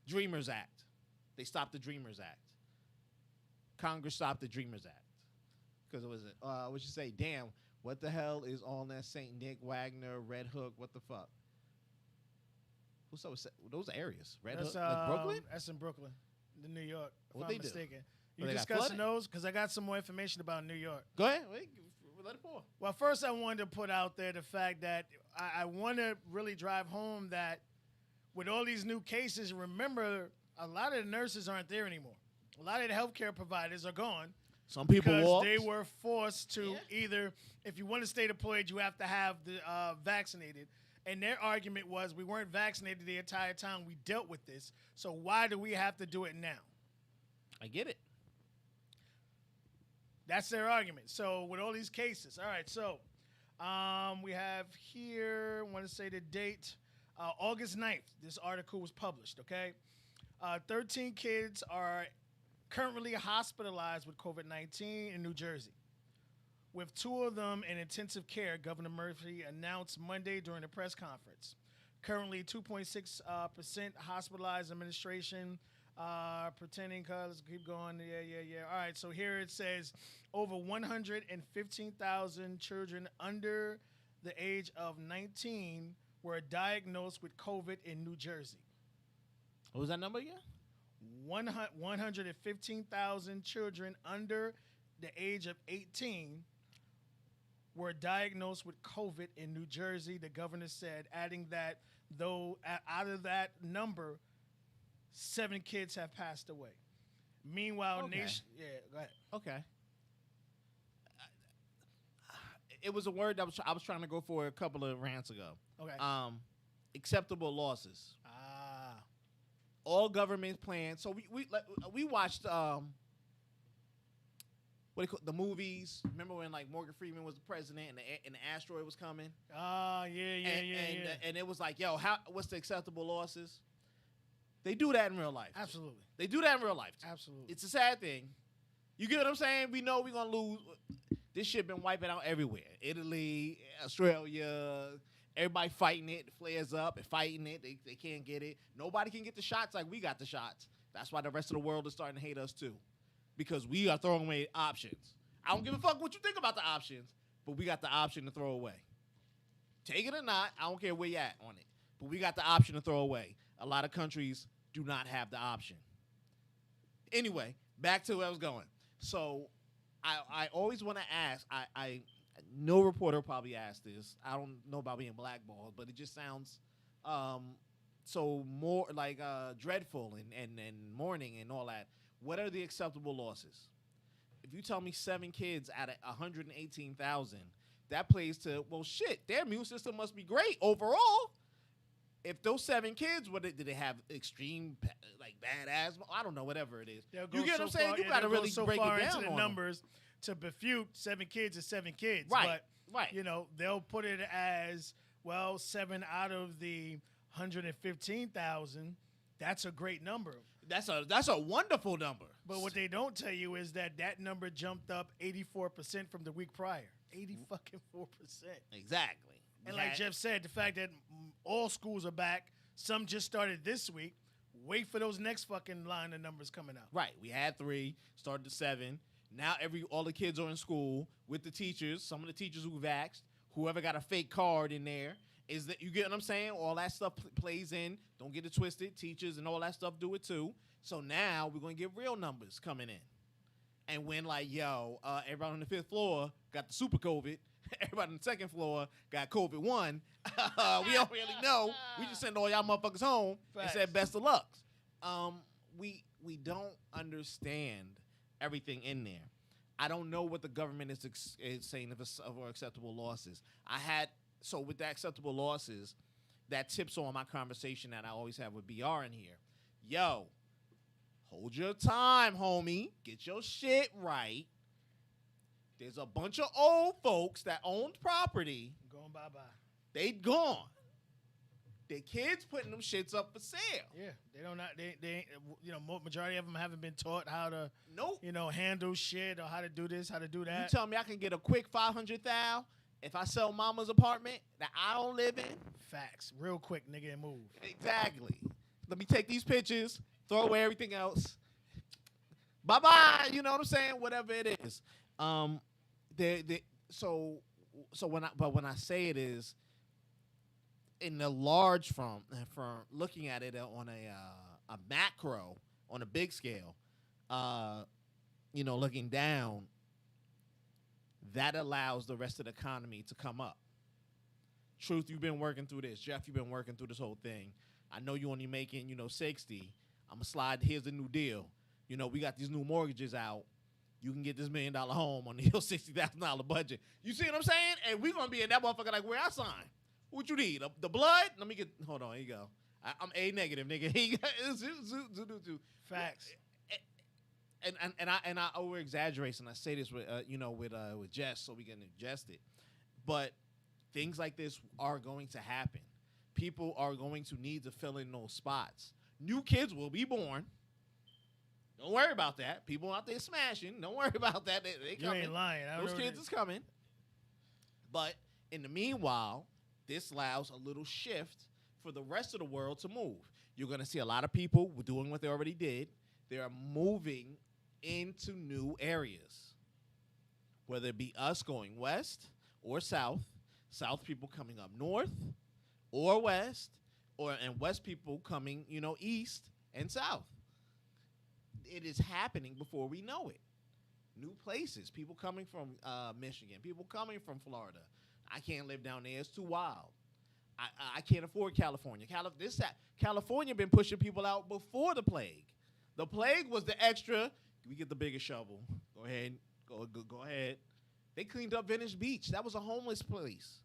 Dreamers Act. They stopped the Dreamers Act. Congress stopped the Dreamers Act. Because it was what you say, damn, what the hell is on that St. Nick, Wagner, Red Hook, what the fuck? What's up with those areas? Red Hook, like Brooklyn? That's in Brooklyn, the New York, if What I'm they do? mistaken. You Well, they got discussing flooded? those? Because I got some more information about New York. Go ahead. Wait, let it pour. Well, first I wanted to put out there the fact that I want to really drive home that with all these new cases, remember, a lot of the nurses aren't there anymore. A lot of the healthcare providers are gone Some people because walked. they were forced to Yeah. either, if you want to stay deployed, you have to have the vaccinated. And their argument was we weren't vaccinated the entire time we dealt with this, so why do we have to do it now? I get it. That's their argument. So with all these cases, all right. So We have here, I want to say the date, August 9th. This article was published, okay? 13 kids are currently hospitalized with COVID-19 in New Jersey. With 2 of them in intensive care, Governor Murphy announced Monday during a press conference. Currently, 2.6% hospitalized administration, pretending, let's keep going. Yeah. All right, so here it says over 115,000 children under the age of 19 were diagnosed with COVID in New Jersey. What was that number again? 115,000 children under the age of 18 were diagnosed with COVID in New Jersey, the governor said, adding that though out of that number, 7 kids have passed away. Meanwhile, Okay. yeah, go ahead. Okay. It was a word that I was trying to go for a couple of rants ago. Okay. Acceptable losses. Ah, All government plans. So we watched what do you call the movies? Remember when like Morgan Freeman was the president and the asteroid was coming? yeah. And it was like, yo, what's the acceptable losses? They do that in real life. Absolutely. They do that in real life. Absolutely. It's a sad thing. You get what I'm saying? We know we're gonna lose. This shit been wiping out everywhere. Italy, Australia, everybody fighting it. Flares up and fighting it. They can't get it. Nobody can get the shots like we got the shots. That's why the rest of the world is starting to hate us too. Because we are throwing away options. I don't give a fuck what you think about the options, but we got the option to throw away. Take it or not, I don't care where you at on it. But we got the option to throw away. A lot of countries do not have the option. Anyway, back to where I was going. So I always want to ask, I no reporter probably asked this. I don't know about being blackballed, but it just sounds so more like dreadful and mourning and all that. What are the acceptable losses? If you tell me 7 kids out of 118,000, that plays to, well, shit, their immune system must be great overall. If those 7 kids, did they have extreme, like bad asthma? I don't know, whatever it is. They'll go You get what I'm so saying? far- You yeah, got to they'll go really so break far it down into the on numbers to refute 7 kids is 7 kids. Right, But, right. you know, they'll put it as, well, 7 out of the 115,000. That's a great number. That's a wonderful number. But what they don't tell you is that number jumped up 84% from the week prior. 84%. Exactly. And like Jeff said, the fact that all schools are back, some just started this week. Wait for those next fucking line of numbers coming out. Right. We had 3, started to 7. Now all the kids are in school with the teachers. Some of the teachers who vaxxed, whoever got a fake card in there, is that, you get what I'm saying? All that stuff plays in. Don't get it twisted. Teachers and all that stuff do it too. So now we're going to get real numbers coming in. And when like, everybody on the 5th floor got the super COVID, everybody on the 2nd floor got COVID-1, we don't really know. We just send all y'all motherfuckers home and said best of luck. We don't understand everything in there. I don't know what the government is saying of acceptable losses. So with the acceptable losses, that tips on my conversation that I always have with BR in here. Yo, hold your time, homie. Get your shit right. There's a bunch of old folks that owned property. Going bye-bye. They gone. Their kids putting them shits up for sale. Yeah, they don't. They majority of them haven't been taught how to, Nope. handle shit or how to do this, how to do that. You tell me I can get a quick 500,000 if I sell mama's apartment that I don't live in? Facts, real quick, nigga, and move. Exactly. Let me take these pictures, throw away everything else. Bye-bye. You know what I'm saying? Whatever it is. So when I say it is in the large from looking at it on a macro, on a big scale, looking down, that allows the rest of the economy to come up. Truth, you've been working through this. Jeff, you've been working through this whole thing. I know you only making, 60. I'm going to slide, here's the new deal. We got these new mortgages out. You can get this $1 million home on your $60,000 budget. You see what I'm saying? And we're going to be in that motherfucker like, where I sign? What you need? The blood? Let me hold on, here you go. I'm A negative, nigga. Facts. And I over exaggerate, and I say this with with Jess so we can ingest it. But things like this are going to happen. People are going to need to fill in those spots. New kids will be born. Don't worry about that. People out there smashing. Don't worry about that. They You coming. ain't lying. Those kids is coming. But in the meanwhile, this allows a little shift for the rest of the world to move. You're going to see a lot of people doing what they already did. They are moving into new areas, whether it be us going west or south, south people coming up north or west, and west people coming, east and south. It is happening before we know it. New places, people coming from Michigan, people coming from Florida. I can't live down there; it's too wild. I can't afford California. California been pushing people out before the plague. The plague was the extra. We get the biggest shovel. Go ahead, go ahead. They cleaned up Venice Beach. That was a homeless place.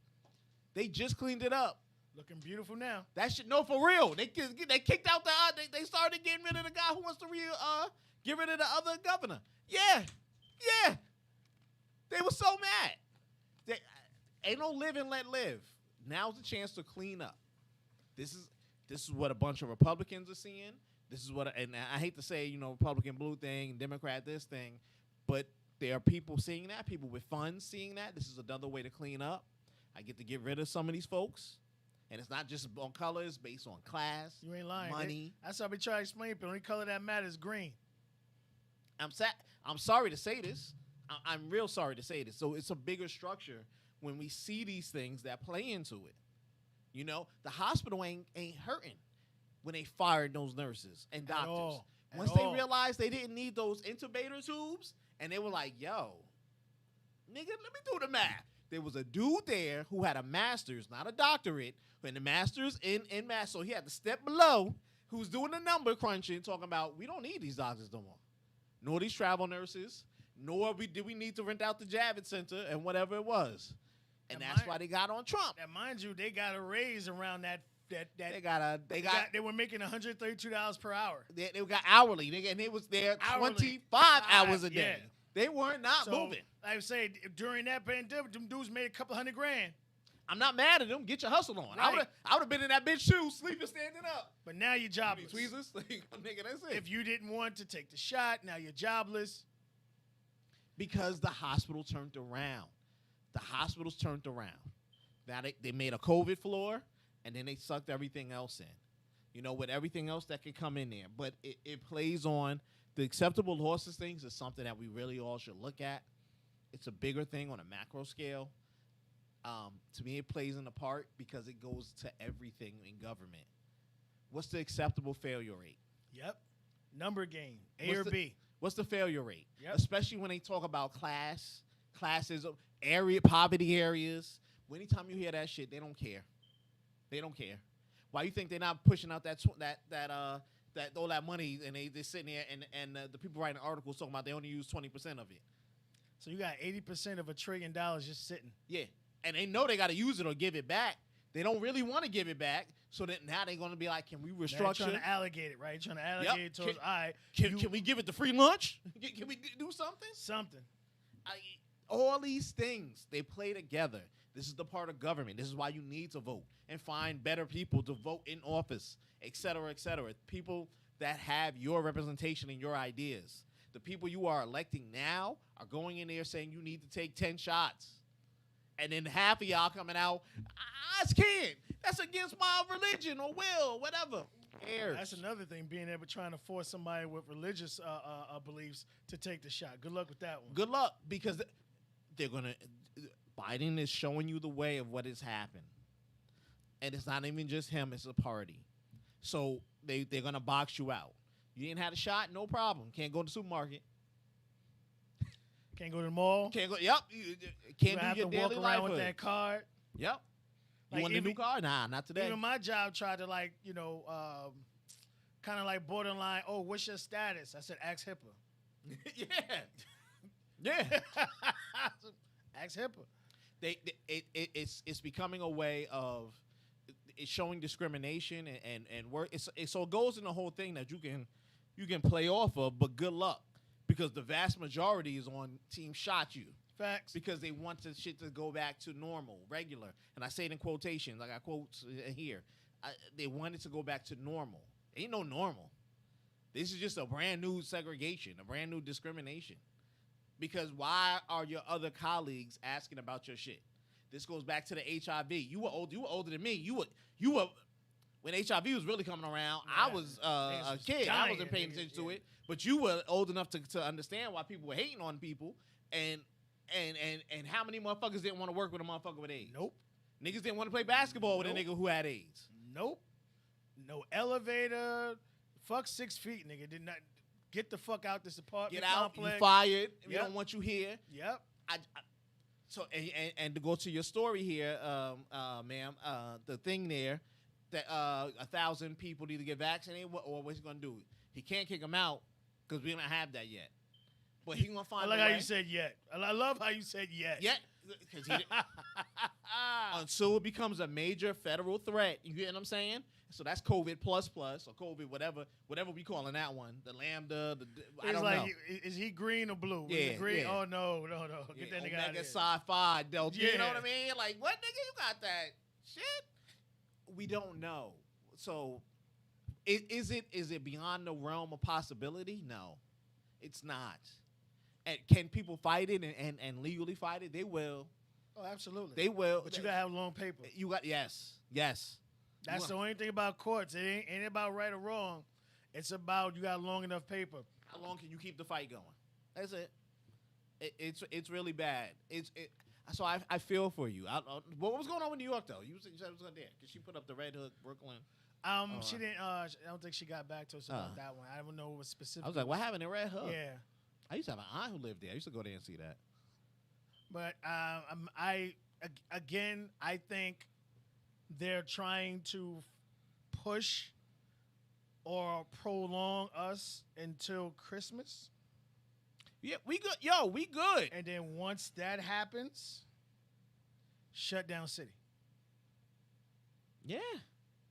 They just cleaned it up. Looking beautiful now. That shit, no, for real. They kicked out they started getting rid of the guy who wants to get rid of the other governor. Yeah. They were so mad. Ain't no live and let live. Now's the chance to clean up. This is what a bunch of Republicans are seeing. This is what, and I hate to say, Republican blue thing, Democrat this thing, but there are people seeing that, people with funds seeing that. This is another way to clean up. I get to get rid of some of these folks. And it's not just on color, it's based on class, You ain't lying. money. That's how we try to explain it. The only color that matters is green. I'm sorry to say this. I'm real sorry to say this. So it's a bigger structure when we see these things that play into it. The hospital ain't hurting when they fired those nurses and doctors. all. At Once all. they realized they didn't need those intubator tubes, and they were like, yo, nigga, let me do the math. There was a dude there who had a master's, not a doctorate, and a master's in math. So he had to step below, who was doing the number crunching, talking about, we don't need these doctors no more. Nor these travel nurses, nor did we need to rent out the Javits Center and whatever it was. And that's why they got on Trump. And mind you, they got a raise around that. They They were making $132 per hour. They got hourly, nigga, and they was there Hourly. 25 hours a day. Yeah. They weren't not So, moving. like I say, during that pandemic, them dudes made a couple $100,000. I'm not mad at them. Get your hustle on. Right. I would have been in that bitch too, sleeping standing up. But now you're jobless. Tweezers, nigga, that's it. If you didn't want to take the shot, now you're jobless. Because the hospital turned around. The hospitals turned around. Now they made a COVID floor, and then they sucked everything else in. With everything else that could come in there. But it plays on the acceptable losses things is something that we really all should look at. It's a bigger thing on a macro scale. To me, it plays in a part because it goes to everything in government. What's the acceptable failure rate? Yep. Number game. A What's or the- B. What's the failure rate? Yep. Especially when they talk about classes, poverty areas. Anytime you hear that shit, they don't care. They don't care. Why you think they're not pushing out that all that money and they just sitting there and the people writing articles talking about they only use 20% of it? So you got 80% of $1 trillion just sitting. Yeah, and they know they got to use it or give it back. They don't really want to give it back, so that now they're going to be like, can we Now you're restructure? trying to allocate it, right? You're trying to allocate it towards, all right, Can we give it the free lunch? Can we do something? something. All these things, they play together. This is the part of government. This is why you need to vote and find better people to vote in office, et cetera, et cetera. People that have your representation and your ideas. The people you are electing now are going in there saying you need to take 10 shots. And then half of y'all coming out, I can't. That's against my religion or will, whatever. Who cares? That's another thing, being able trying to force somebody with religious beliefs to take the shot. Good luck with that one. Good luck, because they're going to... Biden is showing you the way of what has happened. And it's not even just him, it's a party. So they're going to box you out. You didn't have a shot, no problem. Can't go to the supermarket. Can't go to the mall. Can't go, yep. You Can't have do your to walk daily around with livelihood. that card. Yep. You Like, want a even- new car? Nah, not today. Even my job tried to kind of like borderline, oh, what's your status? I said, ask HIPAA. Yeah. Yeah. Ask HIPAA. It's becoming a way of it's showing discrimination and work. So it goes in the whole thing that you can play off of, but good luck, because the vast majority is on team shot you. Facts. because they want the shit to go back to normal, regular. And I say it in quotations. I got quotes here. They want it to go back to normal. Ain't no normal. This is just a brand new segregation, a brand new discrimination. Because why are your other colleagues asking about your shit? This goes back to the HIV. You were old. You were older than me. You were when HIV was really coming around. I was a kid. I wasn't paying attention to it. But you were old enough to understand why people were hating on people. And how many motherfuckers didn't want to work with a motherfucker with AIDS? Nope. Niggas didn't want to play basketball with a Nope. nigga who had AIDS. Nope. No elevator. Fuck 6 feet, nigga. Did not get the fuck out this apartment Get out. complex. You fired. We Yep. don't want you here. Yep. So and to go to your story here, ma'am, the thing there that 1,000 people need to get vaccinated, or what's he gonna do? He can't kick them out because we don't have that yet. But he gonna find. I like a how way. you said yet. I love how you said yet. Yet, because until it becomes a major federal threat, you get what I'm saying? So that's COVID plus or COVID whatever we calling that one, the lambda. I It's don't like, know. is he green or blue? Is Yeah, he green? yeah. Oh no. Get that nigga out of Omega here. Psi-Phi Delta. You know Yeah. what I mean? Like, what nigga you got that shit? We don't know. So, is it beyond the realm of possibility? No, it's not. And can people fight it and legally fight it? They will. Oh, absolutely. They will. But you gotta have long paper. You got yes. That's the only thing about courts. It ain't about right or wrong. It's about you got long enough paper. How long can you keep the fight going? That's it. It's really bad. So I feel for you. What was going on with New York though? You said it was there because she put up the Red Hook Brooklyn. She didn't. I don't think she got back to us about that one. I don't know what specific. I was like, what happened in Red Hook? Yeah, I used to have an aunt who lived there. I used to go there and see that. but I think they're trying to push or prolong us until Christmas, Yeah, we good. Yo, we good. and then once that happens, shut down city. Yeah.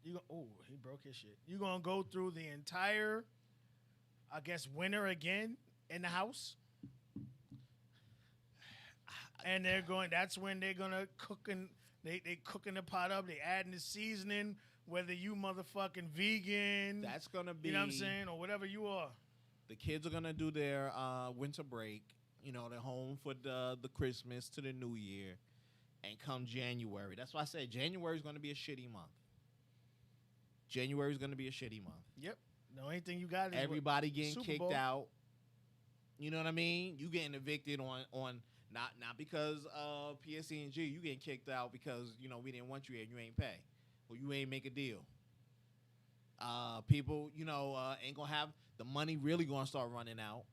You go, oh, he broke his shit. You're gonna go through the entire, I guess, winter again in the house. And they're going, that's when they're gonna cook and they cooking the pot up, they adding the seasoning, whether you motherfucking vegan, That's gonna be. you know what I'm saying, or whatever you are. The kids are gonna do their winter break. You know, they're home for the Christmas to the New Year, and come January. That's why I said January is gonna be a shitty month. January is gonna be a shitty month. Yep. The only thing you got is Everybody getting Super kicked Bowl. out. You know what I mean? You getting evicted on not because of PSE&G. You getting kicked out because we didn't want you here and you ain't pay or you ain't make a deal. People ain't gonna have the money. Really gonna start running out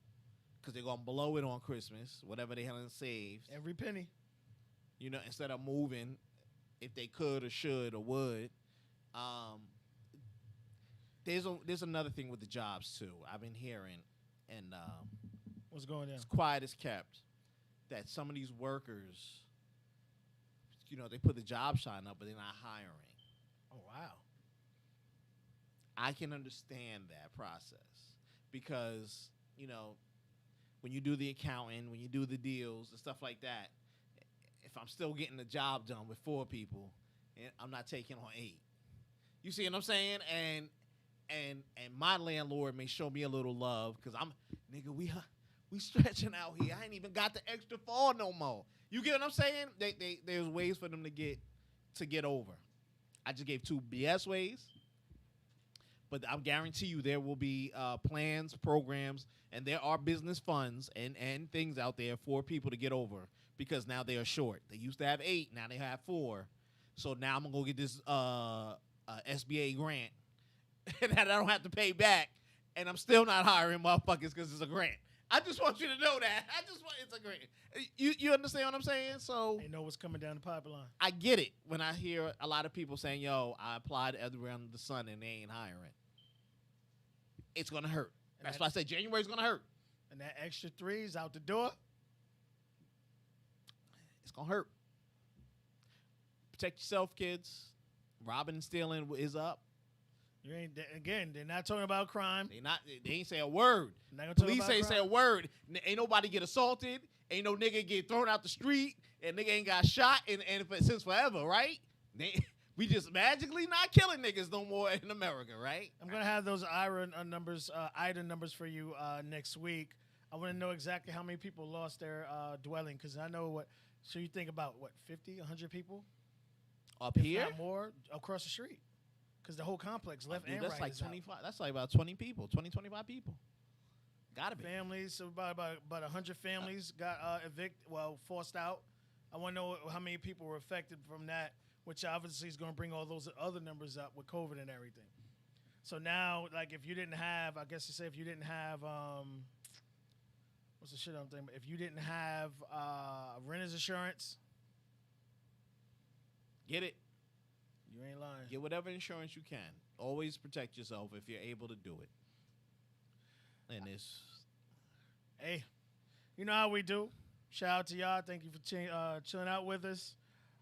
because they're gonna blow it on Christmas, whatever they haven't saved. every penny. Instead of moving, if they could or should or would. There's another thing with the jobs too. I've been hearing, and What's going on? it's quiet as kept, that some of these workers, they put the job sign up, but they're not hiring. Oh wow. I can understand that process because, when you do the accounting, when you do the deals and stuff like that, if I'm still getting the job done with 4 people, and I'm not taking on 8. You see what I'm saying? And my landlord may show me a little love because we stretching out here. I ain't even got the extra fall no more. You get what I'm saying? There's ways for them to get over. I just gave 2 BS ways, but I guarantee you there will be plans, programs, and there are business funds and things out there for people to get over because now they are short. They used to have 8, now they have 4. So now I'm gonna go get this SBA grant that I don't have to pay back, and I'm still not hiring motherfuckers because it's a grant. I just want you to know that. It's a grant. You understand what I'm saying? So They know what's coming down the pipeline. I get it when I hear a lot of people saying, yo, I applied everywhere under the sun and they ain't hiring. It's going to hurt. That's why I said January's going to hurt. And that extra 3 is out the door. It's going to hurt. Protect yourself, kids. Robbing and stealing is up. You ain't again. They're not talking about crime. They ain't say a word. Not gonna talk Police about ain't say a crime. word. Ain't nobody get assaulted. ain't no nigga get thrown out the street and nigga ain't got shot since forever, right? We just magically not killing niggas no more in America, right? I'm gonna have those IRA numbers, IDA numbers for you next week. I want to know exactly how many people lost their dwelling, because I know what. So you think about what, 50, 100 people Up if here, not more, across the street, because the whole complex left dude, and that's right like is out. 25. That's like about 20 people, 25 people. Gotta be. Families. So about 100 families got forced out. I want to know how many people were affected from that, which obviously is going to bring all those other numbers up with COVID and everything. So now, like, if you didn't have, I guess to say, if you didn't have, what's the shit I'm thinking about? If you didn't have renter's insurance, Get it. you ain't lying. Get whatever insurance you can. Always protect yourself if you're able to do it. And it's Hey, you know how we do. Shout out to y'all. Thank you for chilling out with us.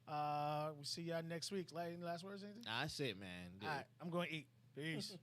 We'll see y'all next week. Last words, anything? that's it, man. All right, I'm going to eat. Peace.